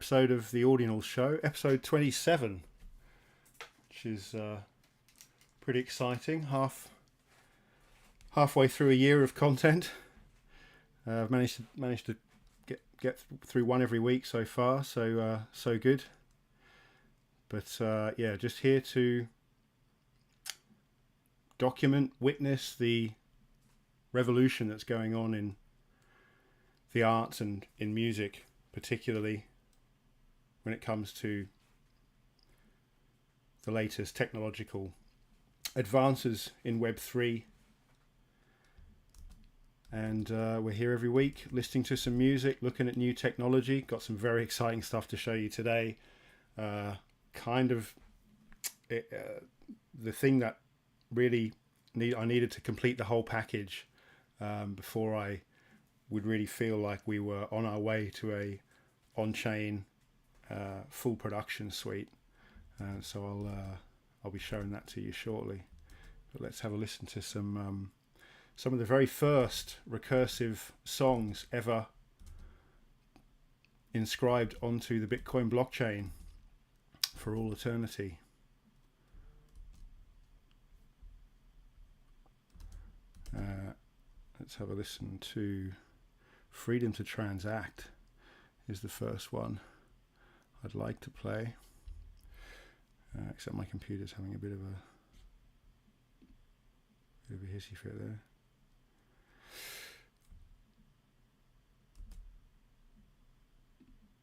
episode of the Audionals show, episode 27, which is pretty exciting. Halfway through a year of content. I've managed to get through one every week so far, so good. But yeah, just here to document, witness the revolution that's going on in the arts and in music, particularly when it comes to the latest technological advances in Web3. And we're here every week listening to some music, looking at new technology. Got some very exciting stuff to show you today. The thing that really I needed to complete the whole package before I would really feel like we were on our way to a on-chain full production suite. So I'll be showing that to you shortly. But let's have a listen to some of the very first recursive songs ever inscribed onto the Bitcoin blockchain for all eternity. Let's have a listen to Freedom to Transact is the first one I'd like to play. Except my computer's having a bit of a hissy fit there.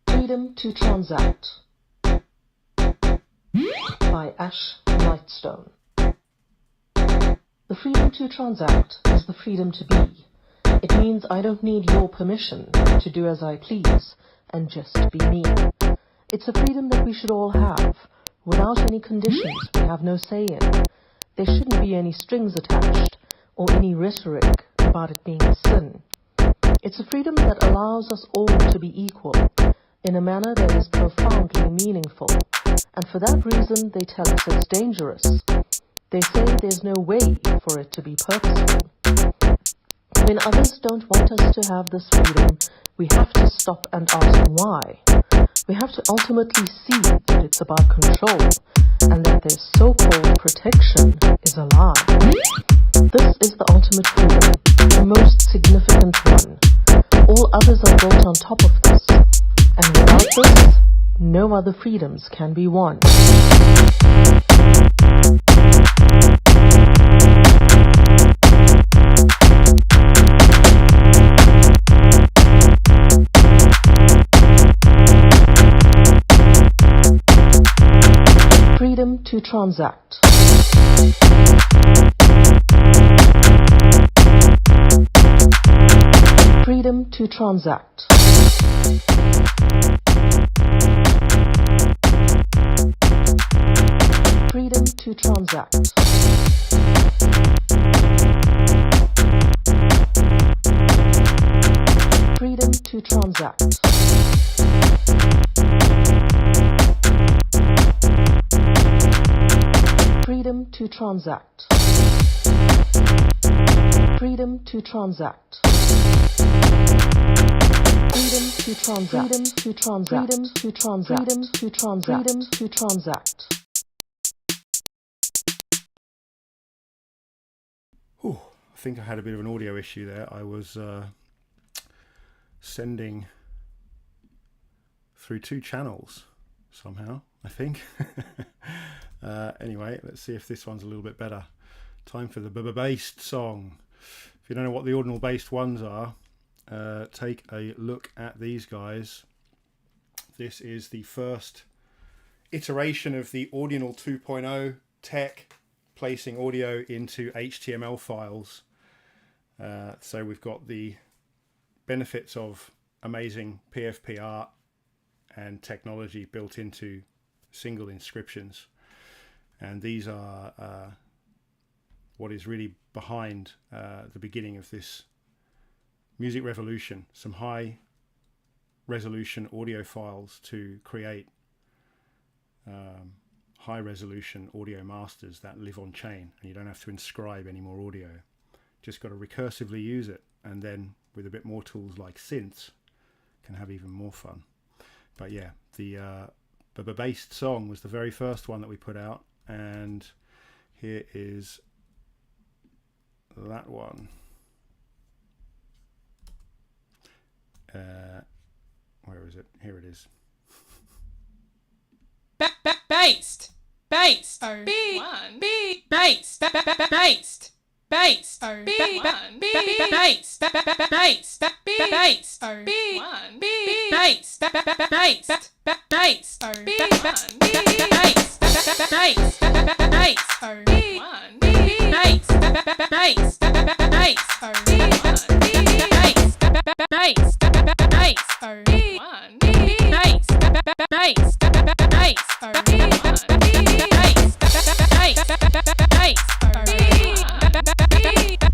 Freedom to Transact by Ash Lightstone. The freedom to transact is the freedom to be. It means I don't need your permission to do as I please and just be me. It's a freedom that we should all have, without any conditions we have no say in. There shouldn't be any strings attached or any rhetoric about it being a sin. It's a freedom that allows us all to be equal in a manner that is profoundly meaningful, and for that reason they tell us it's dangerous. They say there's no way for it to be purposeful. When others don't want us to have this freedom, we have to stop and ask why. We have to ultimately see that it's about control, and that their so-called protection is a lie. This is the ultimate freedom, the most significant one. All others are built on top of this, and without this, no other freedoms can be won. Freedom to transact. Freedom to transact. Freedom to transact. Freedom to transact. Freedom to transact. Freedom to transact. Freedom to transact. Freedom to transact. Freedom to transact. Freedom to transact. Freedom to transact. I think I had a bit of an audio issue there. I was sending through two channels somehow, I think. Anyway, let's see if this one's a little bit better. Time for the based song. If you don't know what the ordinal based ones are, take a look at these guys. This is the first iteration of the Audional 2.0 tech, placing audio into HTML files. So we've got the benefits of amazing PFP art and technology built into single inscriptions. And these are what is really behind the beginning of this music revolution. Some high resolution audio files to create high resolution audio masters that live on chain, and you don't have to inscribe any more audio. Just got to recursively use it, and then with a bit more tools like Synths can have even more fun. But yeah, the based song was the very first one that we put out, and here is that one. Where is it? Here it is. Based. Oh, B1. B. Based. Based. Based. Oh, B1. B. Based. Based. Based. Oh, B1. B. Based. Based. Based. Oh, B1. B. Based. Based. Based. Oh, B1. B. Based. Based. Based. Oh, B1. B. Based. Based. Based. Oh, B1. B. Based. Based. Based. Oh, B1. B. Based.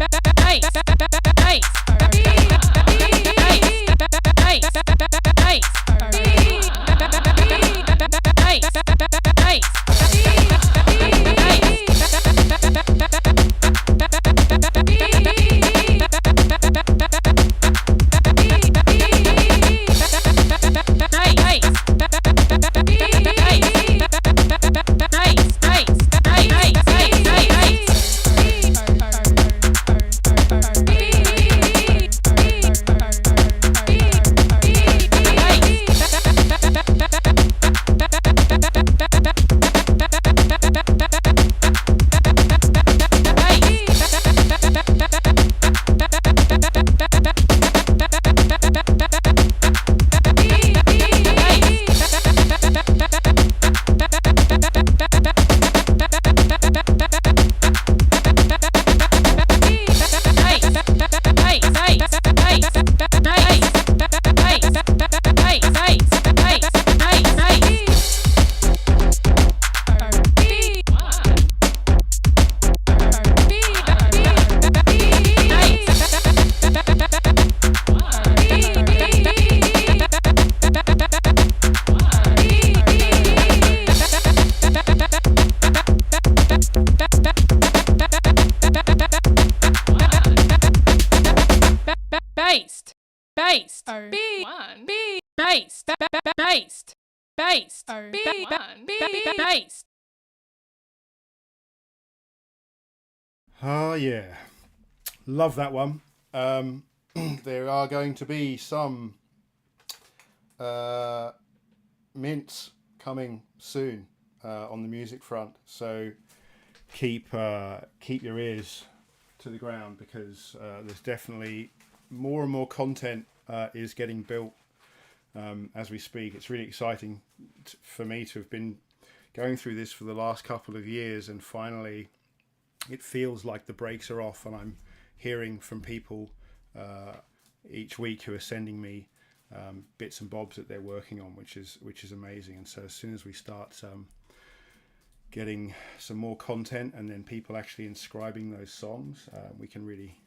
Based. Based. Oh, B1 B based based based B1 B based. Oh yeah, love that one. There are going to be some mints coming soon on the music front, so keep your ears to the ground, because there's definitely more and more content is getting built as we speak. It's really exciting for me to have been going through this for the last couple of years, and finally it feels like the brakes are off, and I'm hearing from people each week who are sending me bits and bobs that they're working on, which is amazing. And so as soon as we start getting some more content, and then people actually inscribing those songs, we can really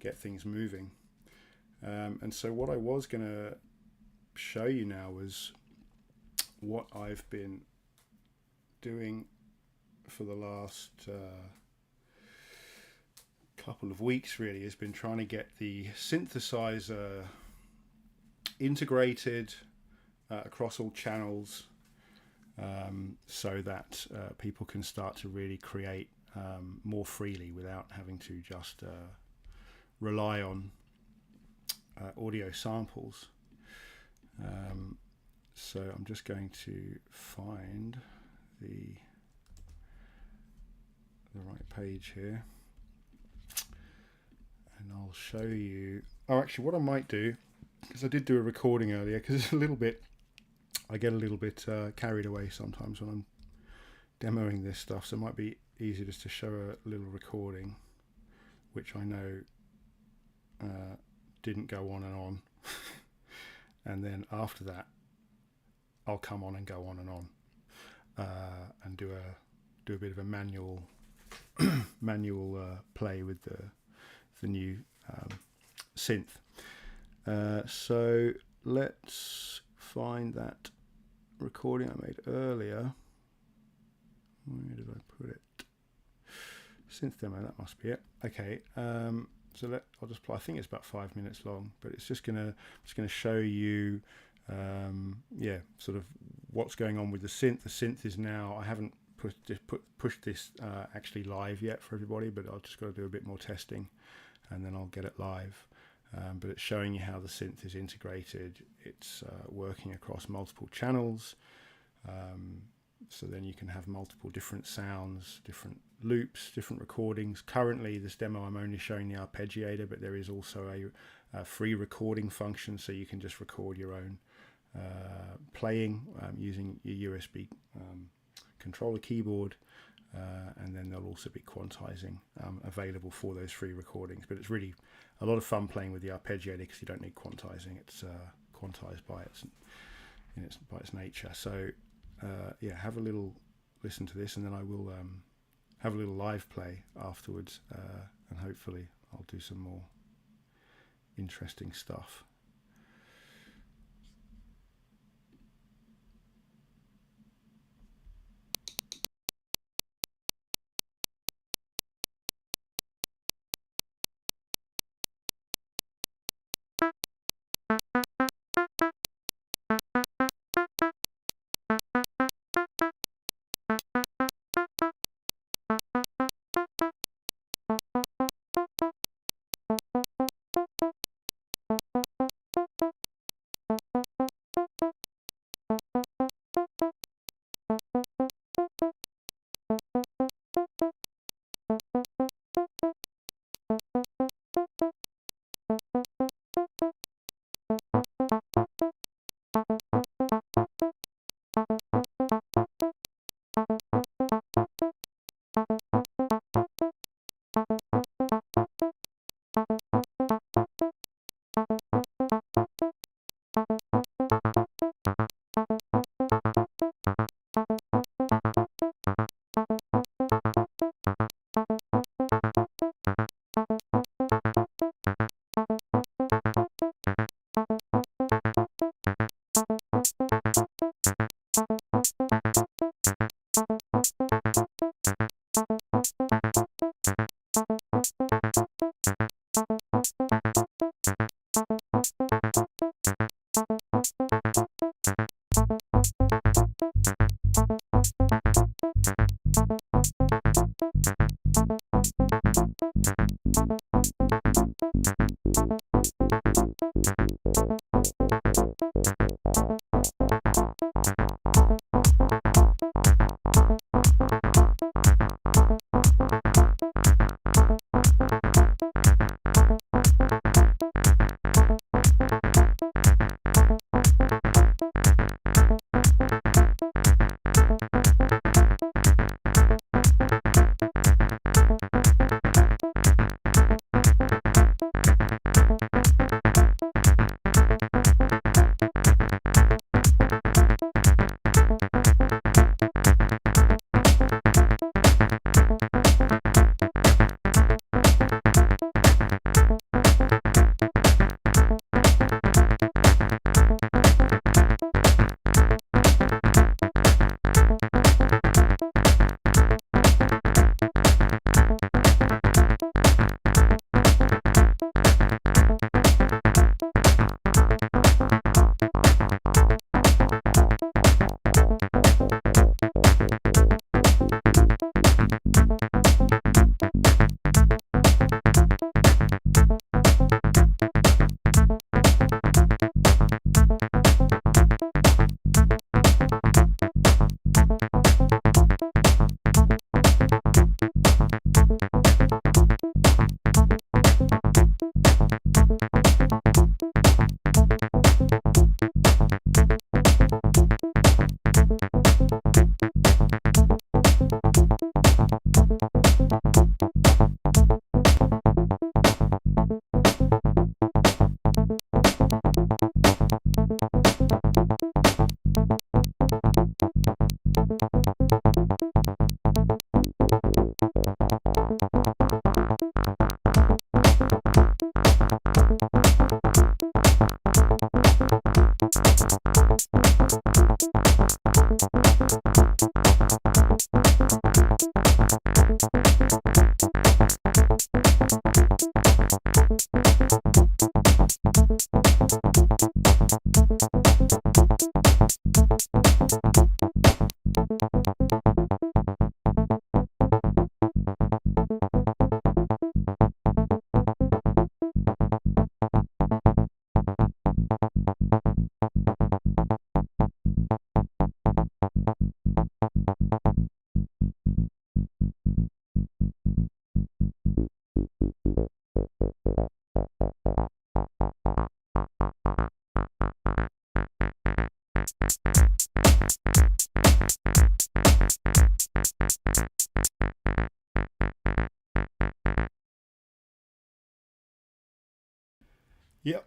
get things moving. And so what I was going to show you now was what I've been doing for the last couple of weeks, really, has been trying to get the synthesizer integrated across all channels, so that people can start to really create more freely without having to just rely on audio samples. So I'm just going to find the right page here, and I'll show you. Oh, actually, what I might do, because I did do a recording earlier, because it's I get a little bit carried away sometimes when I'm demoing this stuff, so it might be easier just to show a little recording, which I know didn't go on and on, and then after that I'll come on and go on and on, and do a bit of a manual play with the new synth. So let's find that recording I made earlier. Where did I put it? Synth demo, that must be it. Okay, so I'll just play. I think it's about 5 minutes long, but it's just gonna show you yeah, sort of what's going on with the synth. The synth is now, I haven't pushed this actually live yet for everybody, but I've just got to do a bit more testing and then I'll get it live. But it's showing you how the synth is integrated. It's working across multiple channels. So then you can have multiple different sounds, different loops, different recordings. Currently, this demo, I'm only showing the arpeggiator, but there is also a free recording function, so you can just record your own playing using your USB controller keyboard, and then there'll also be quantizing available for those free recordings. But it's really a lot of fun playing with the arpeggiator because you don't need quantizing. It's quantized by its nature. So yeah, have a little listen to this, and then I will have a little live play afterwards, and hopefully I'll do some more interesting stuff.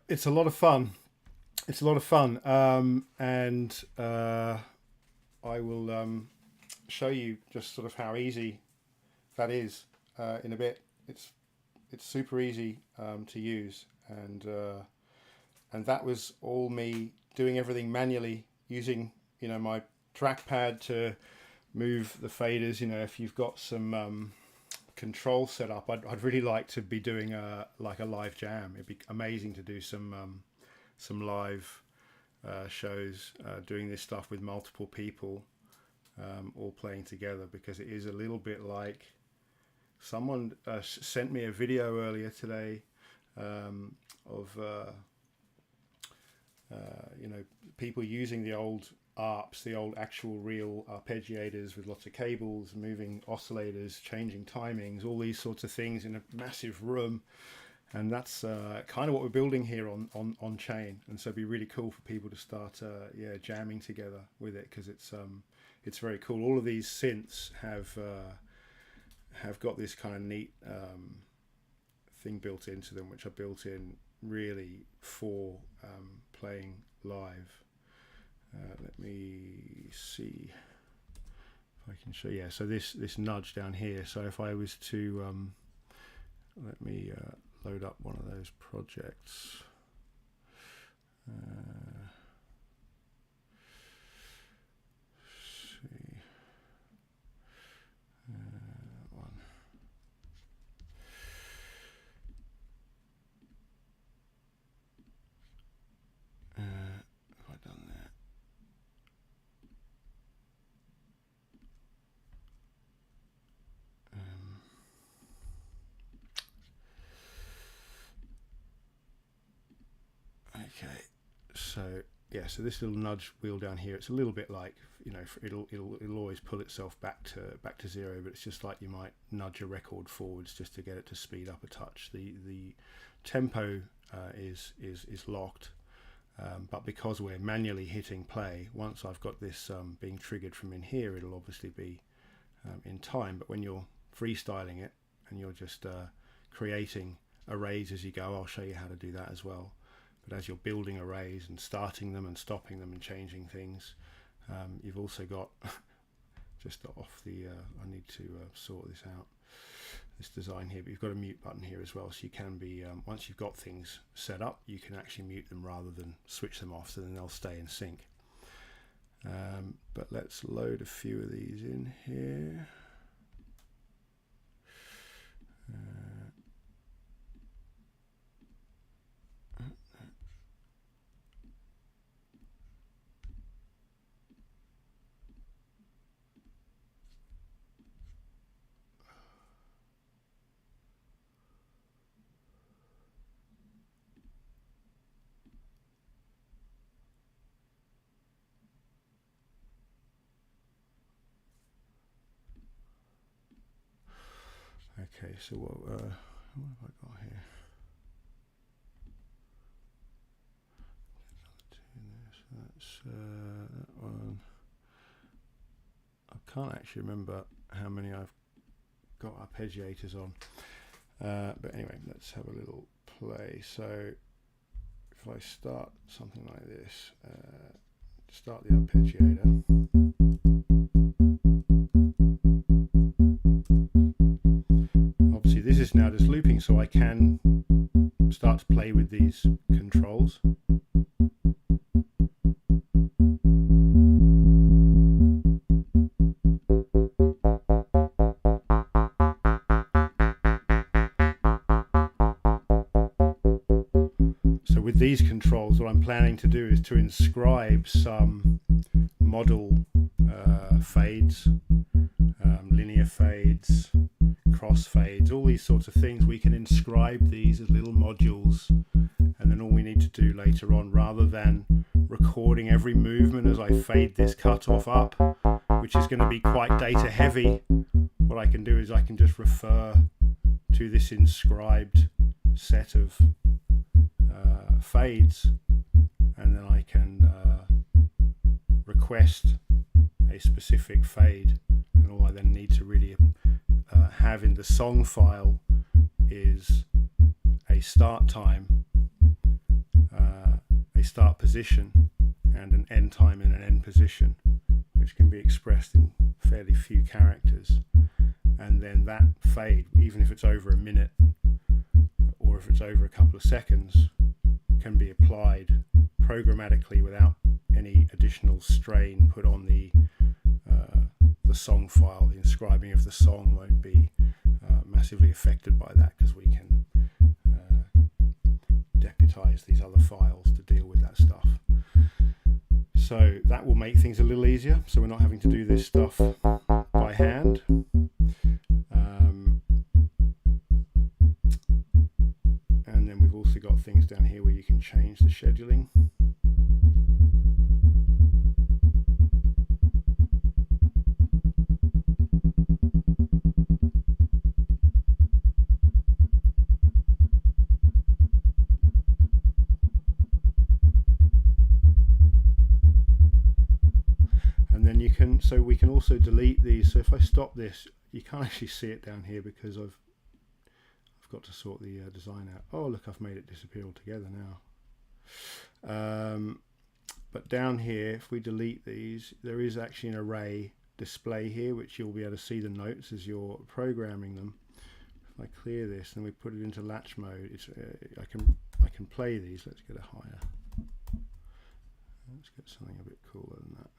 it's a lot of fun. It's a lot of fun, and I will show you just sort of how easy that is in a bit. It's super easy to use, and that was all me doing everything manually using, you know, my trackpad to move the faders. You know, if you've got some control set up, I'd really like to be doing like a live jam. It'd be amazing to do some live shows doing this stuff with multiple people all playing together, because it is a little bit like someone sent me a video earlier today of you know, people using the old ARPs, the old actual real arpeggiators with lots of cables, moving oscillators, changing timings, all these sorts of things in a massive room. And that's kind of what we're building here on chain. And so it'd be really cool for people to start jamming together with it, because it's very cool. All of these synths have got this kind of neat thing built into them, which are built in really for playing live. Let me see if I can show. Yeah, so this nudge down here. So if I was to let me load up one of those projects. See. One. Have I done that? Okay, so yeah, so this little nudge wheel down here, it's a little bit like, you know, it'll always pull itself back to zero, but it's just like you might nudge a record forwards just to get it to speed up a touch. The tempo is locked, but because we're manually hitting play, once I've got this being triggered from in here, it'll obviously be in time. But when you're freestyling it and you're just creating arrays as you go, I'll show you how to do that as well. But as you're building arrays and starting them and stopping them and changing things, you've also got just off the I need to sort this out, this design here, but you've got a mute button here as well, so you can be once you've got things set up, you can actually mute them rather than switch them off, so then they'll stay in sync. But let's load a few of these in here. Okay, so what have I got here? That's that one. I can't actually remember how many I've got arpeggiators on, but anyway, let's have a little play. So if I start something like this, start the arpeggiator. Obviously this is now just looping, so I can start to play with these controls. So with these controls, what I'm planning to do is to inscribe some model fades, linear fades, cross fades, all these sorts of things. We can inscribe these as little modules, and then all we need to do later on, rather than recording every movement as I fade this cutoff up, which is going to be quite data heavy, what I can do is I can just refer to this inscribed set of fades, and then I can request a specific fade, and all I then need to really have in the song file is a start time, a start position and an end time in an end position, which can be expressed in fairly few characters. And then that fade, even if it's over a minute or if it's over a couple of seconds, can be applied programmatically without any additional strain put on the song file. The inscribing of the song won't be massively affected by that, because we can deputize these other files to deal with that stuff. So that will make things a little easier, so we're not having to do this stuff by hand. And then we've also got things down here where you can change the scheduling. So we can also delete these. So if I stop this, you can't actually see it down here because I've got to sort the design out. Oh look, I've made it disappear altogether now. But down here, if we delete these, there is actually an array display here, which you'll be able to see the notes as you're programming them. If I clear this and we put it into latch mode, it's I can play these. Let's get a higher. Let's get something a bit cooler than that.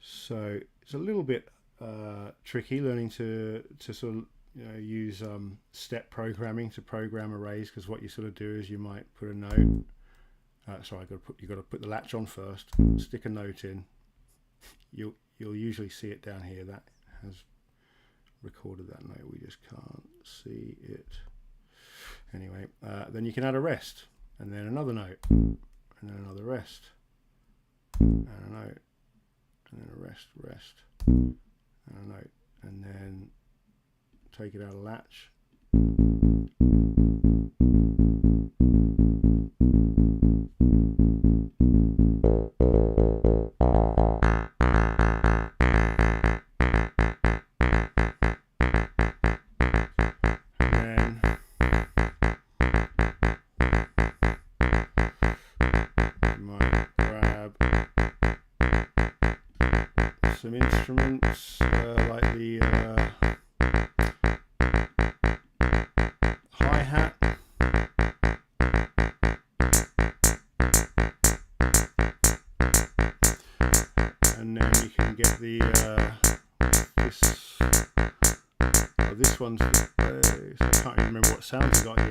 So it's a little bit tricky learning to sort of use step programming to program arrays, because what you sort of do is you might put a note. Sorry, you've got to put the latch on first. Stick a note in. You'll usually see it down here. That has recorded that note. We just can't see it. Anyway, then you can add a rest, and then another note, and then another rest, and a note, and then a rest, and a note, and then take it out of latch. Some instruments like the hi-hat, and then you can get the this one's so I can't even remember what sounds we got here.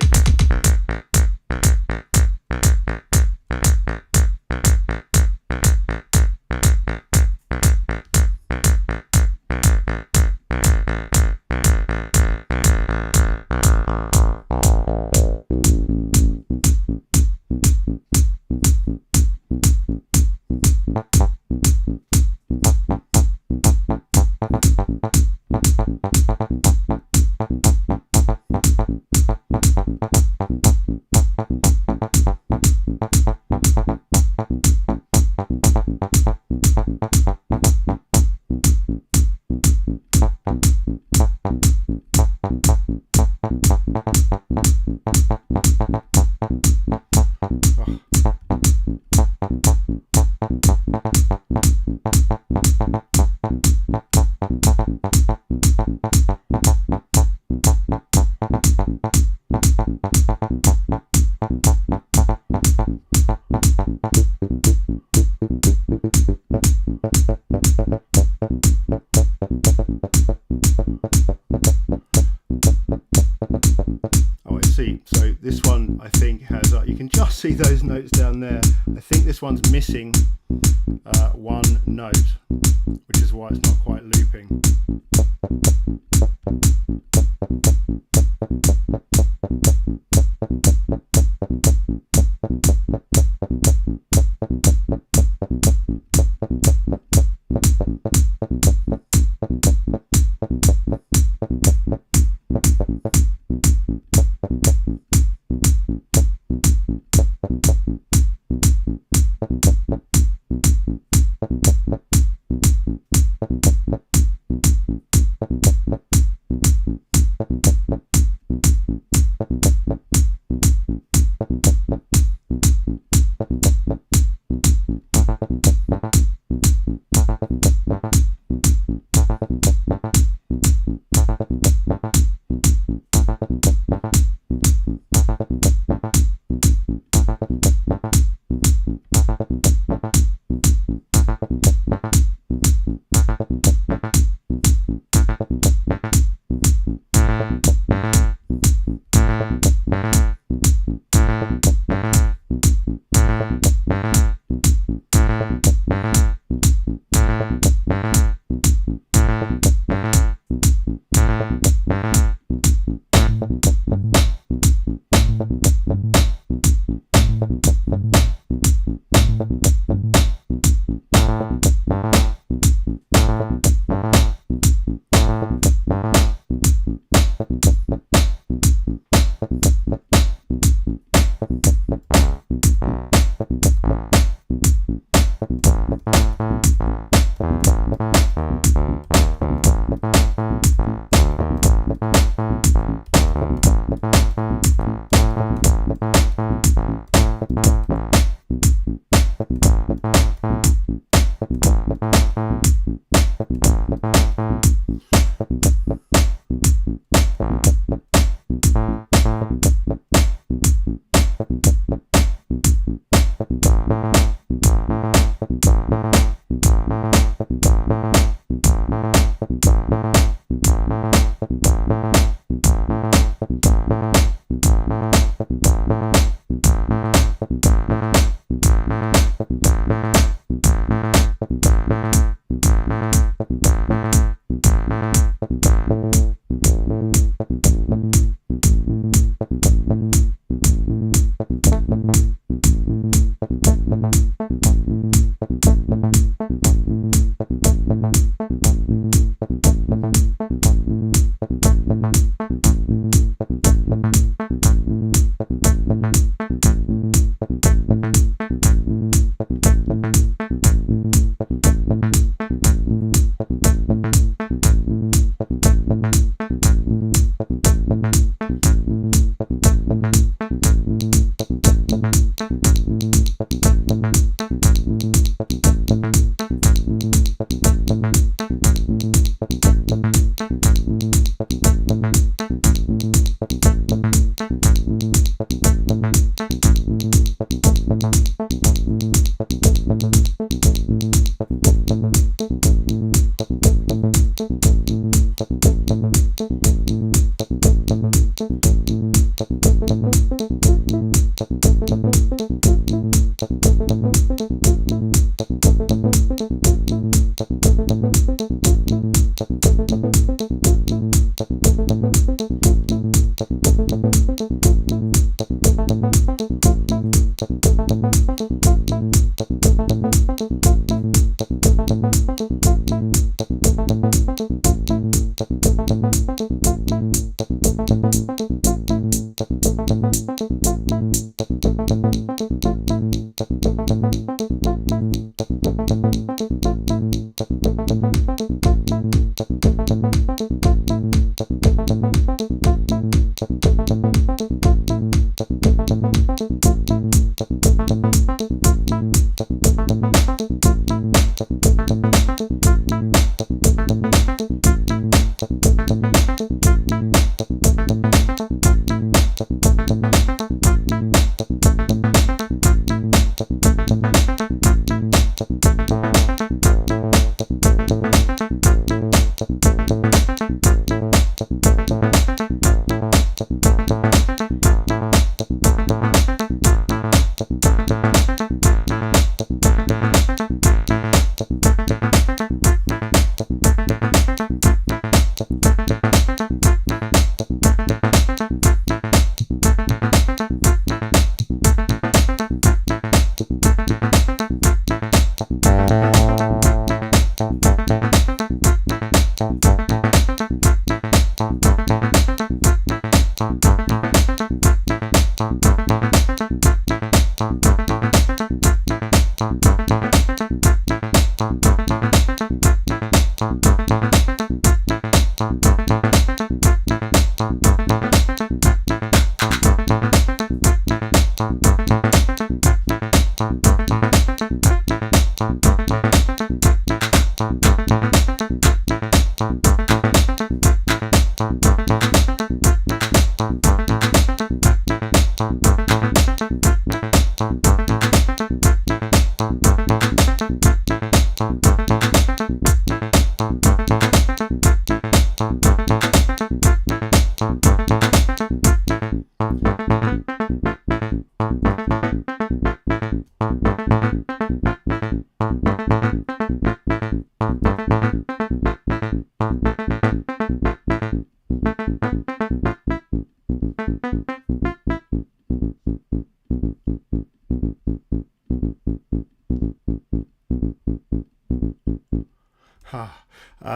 So this one I think has, you can just see those notes down there. I think this one's missing one note, which is why it's not quite looping.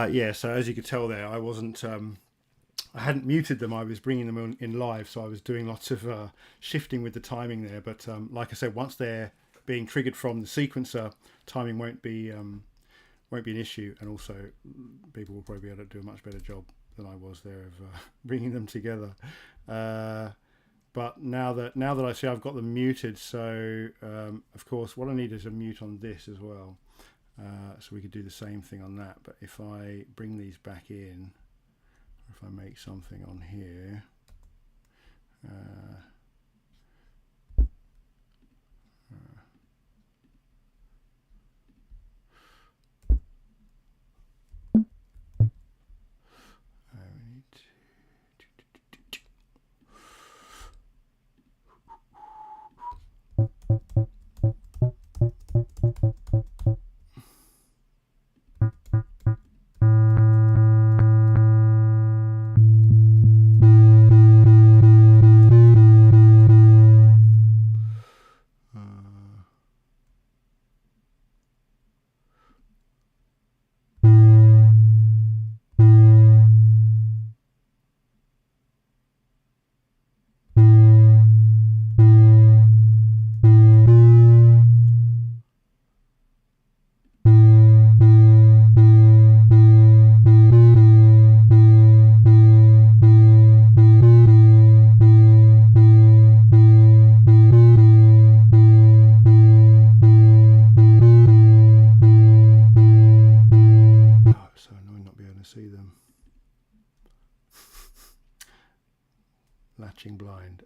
Yeah, so as you could tell there, I wasn't, I hadn't muted them. I was bringing them in live, so I was doing lots of shifting with the timing there. But like I said, once they're being triggered from the sequencer, timing won't be an issue, and also people will probably be able to do a much better job than I was there of bringing them together. But now that I see I've got them muted, so of course what I need is a mute on this as well. So we could do the same thing on that, but if I bring these back in, or if I make something on here, see them. Latching blind.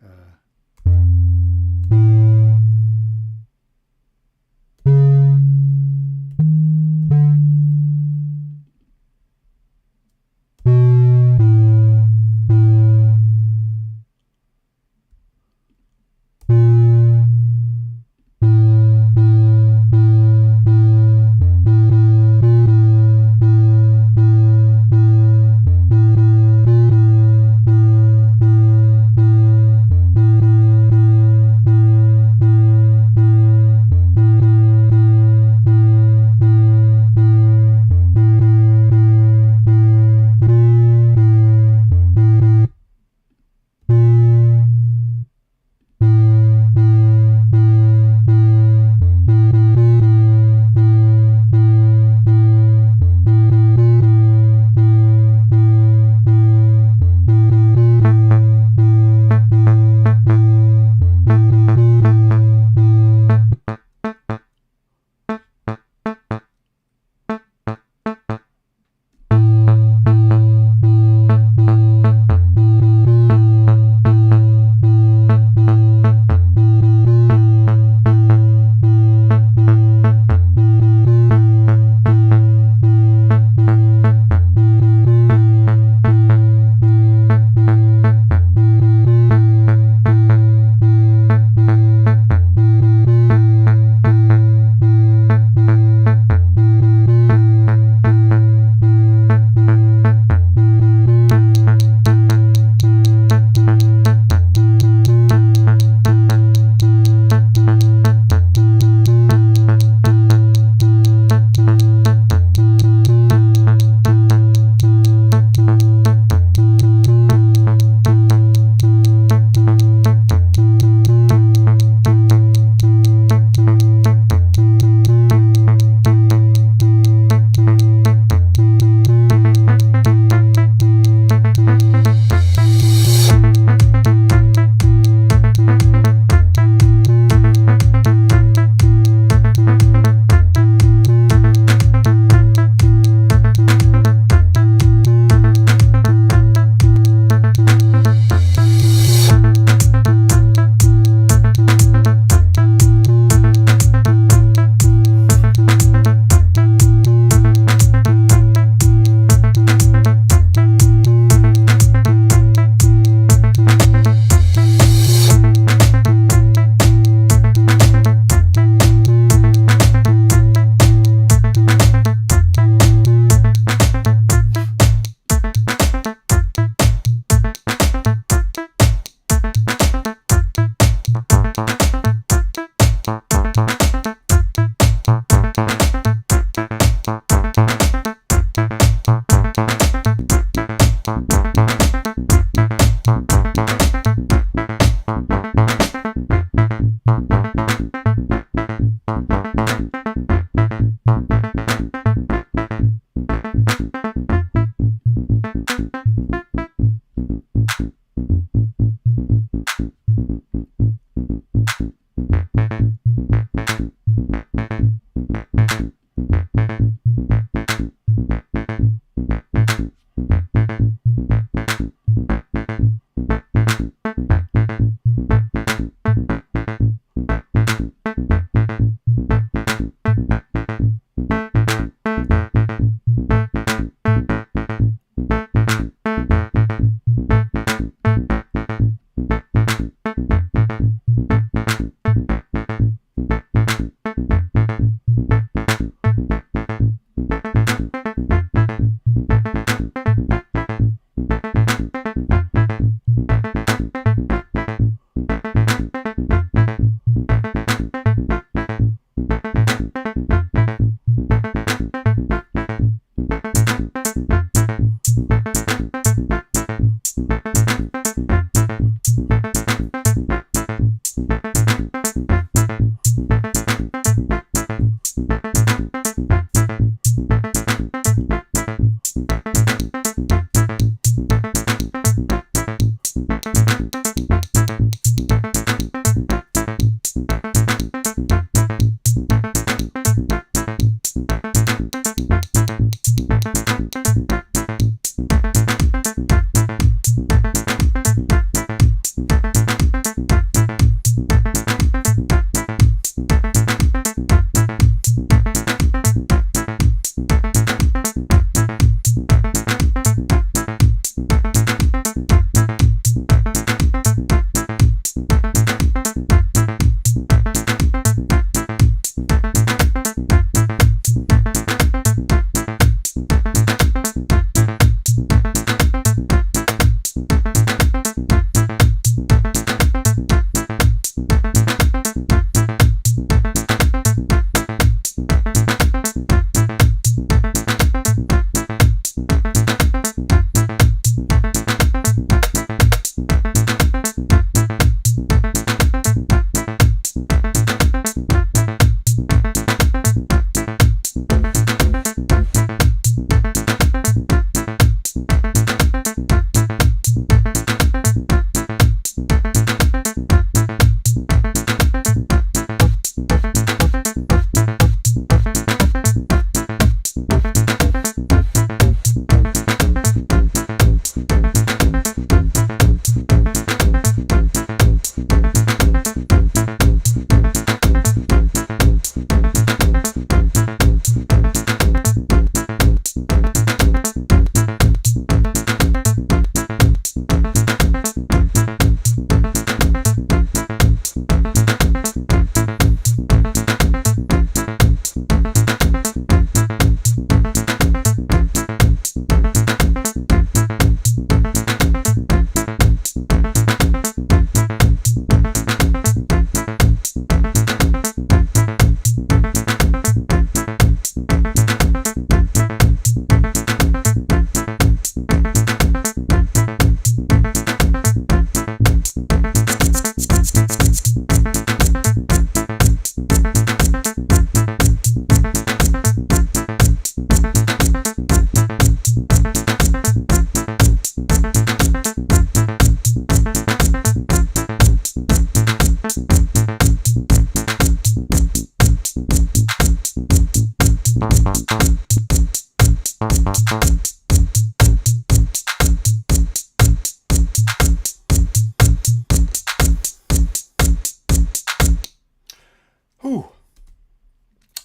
Whew.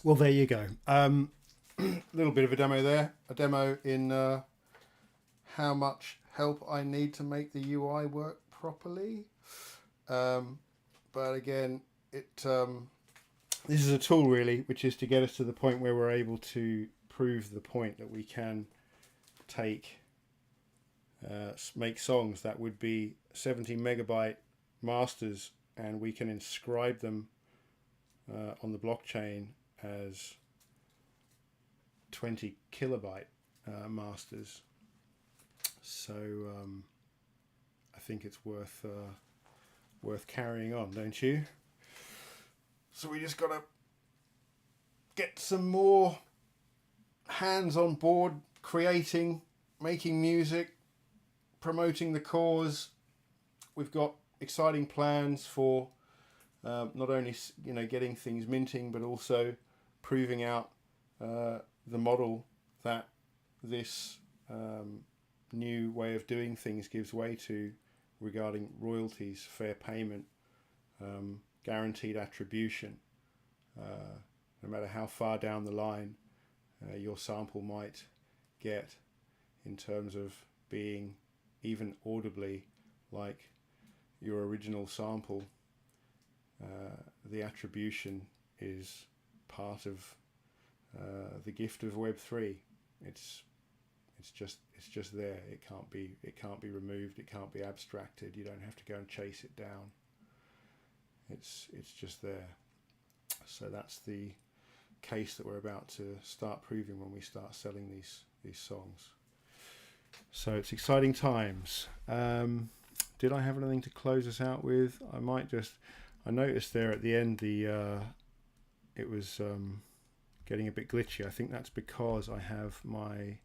Well, there you go. Little bit of a demo there. A demo in how much help I need to make the UI work properly. But again, this is a tool really, which is to get us to the point where we're able to prove the point that we can make songs that would be 70 megabyte masters, and we can inscribe them on the blockchain as 20 kilobyte masters. So I think it's worth carrying on, don't you? So we just got to get some more hands on board, creating, making music, promoting the cause. We've got exciting plans for not only getting things minting, but also proving out the model that this new way of doing things gives way to regarding royalties, fair payment, guaranteed attribution. No matter how far down the line your sample might get in terms of being even audibly like your original sample, the attribution is part of the gift of Web3. It's just there. It can't be removed. It can't be abstracted. You don't have to go and chase it down. It's just there. So that's the case that we're about to start proving when we start selling these songs. So it's exciting times. Did I have anything to close us out with? I noticed there at the end it was getting a bit glitchy. I think that's because I have my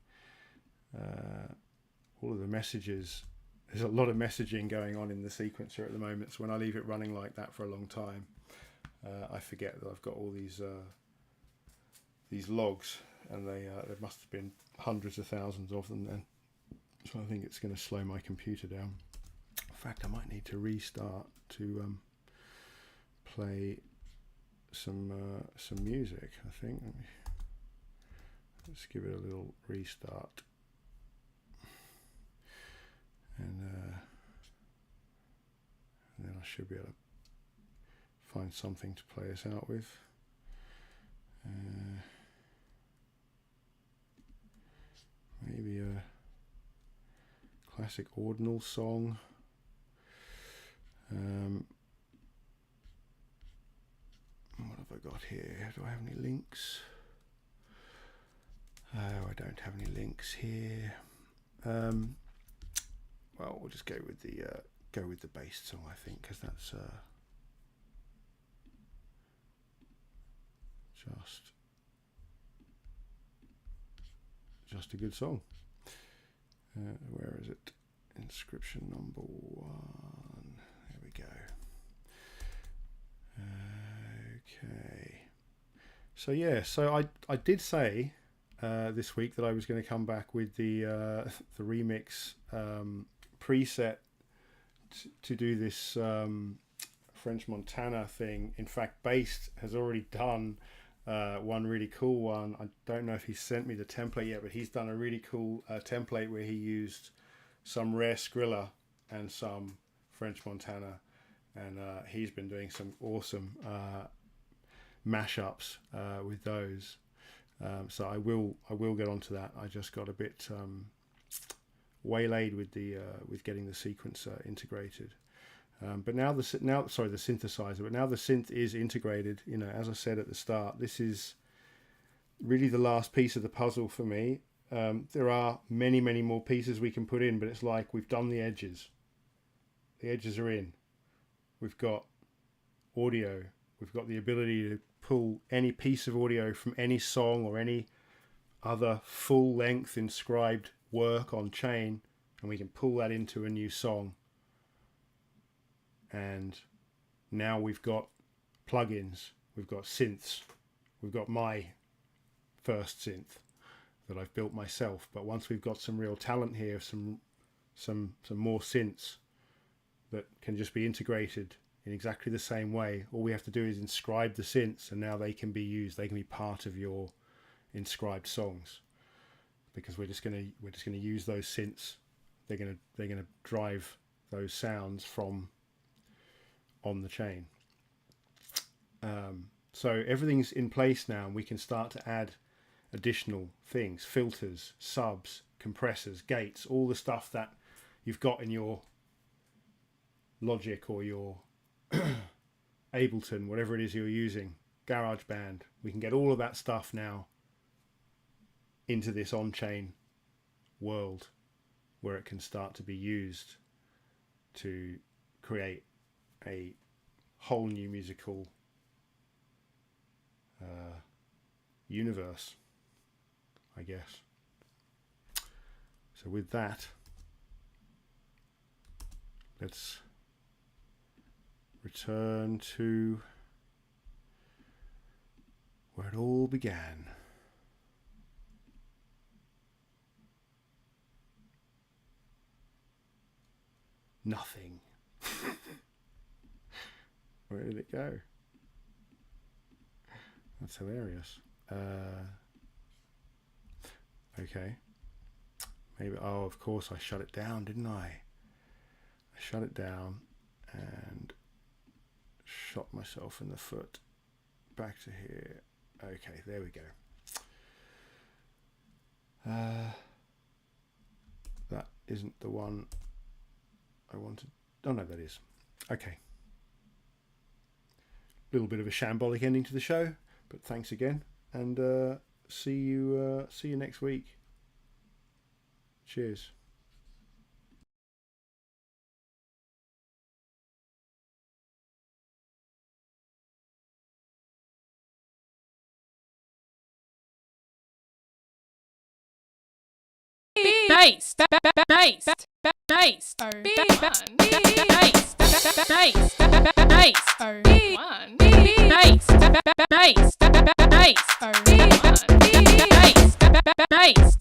all of the messages. There's a lot of messaging going on in the sequencer at the moment, so when I leave it running like that for a long time, I forget that I've got all these logs, and there must have been hundreds of thousands of them then. So I think it's going to slow my computer down. In fact, I might need to restart to play some music. I think. Let's give it a little restart, and then I should be able to find something to play us out with. Maybe a classic Audionals song. What have I got here? Do I have any links? Oh, I don't have any links here. Well, we'll just go with the based song, I think, because that's just a good song. Where is it? Inscription number 1. There we go. Okay. So yeah, so I did say this week that I was going to come back with the remix preset to do this French Montana thing. In fact, Based has already done one really cool one. I don't know if he's sent me the template yet, but he's done a really cool template where he used some rare Skrilla and some French Montana, and he's been doing some awesome mashups with those. So I will get onto that. I just got a bit waylaid with with getting the sequencer integrated. But now the synthesizer. But now the synth is integrated. You know, as I said at the start, this is really the last piece of the puzzle for me. There are many more pieces we can put in, but it's like we've done the edges. The edges are in. We've got audio. We've got the ability to pull any piece of audio from any song or any other full-length inscribed work on chain, and we can pull that into a new song. And now we've got plugins, we've got synths, we've got my first synth that I've built myself. But once we've got some real talent here, some more synths that can just be integrated in exactly the same way, all we have to do is inscribe the synths, and now they can be used. They can be part of your inscribed songs, because we're just gonna use those synths. They're gonna drive those sounds from on the chain. So everything's in place now, and we can start to add additional things: filters, subs, compressors, gates, all the stuff that you've got in your Logic or your Ableton, whatever it is you're using, GarageBand. We can get all of that stuff now into this on-chain world, where it can start to be used to create a whole new musical universe, I guess. So with that, let's return to where it all began. Nothing. Where did it go? That's hilarious. Okay. Maybe, oh, of course I shut it down, didn't I? I shut it down and shot myself in the foot. Back to here. Okay, there we go. That isn't the one I wanted. Oh no, that is. Okay. Little bit of a shambolic ending to the show, but thanks again, and see you next week. Cheers. Based, based, based, based, based, based, based, based, based, based, based, based.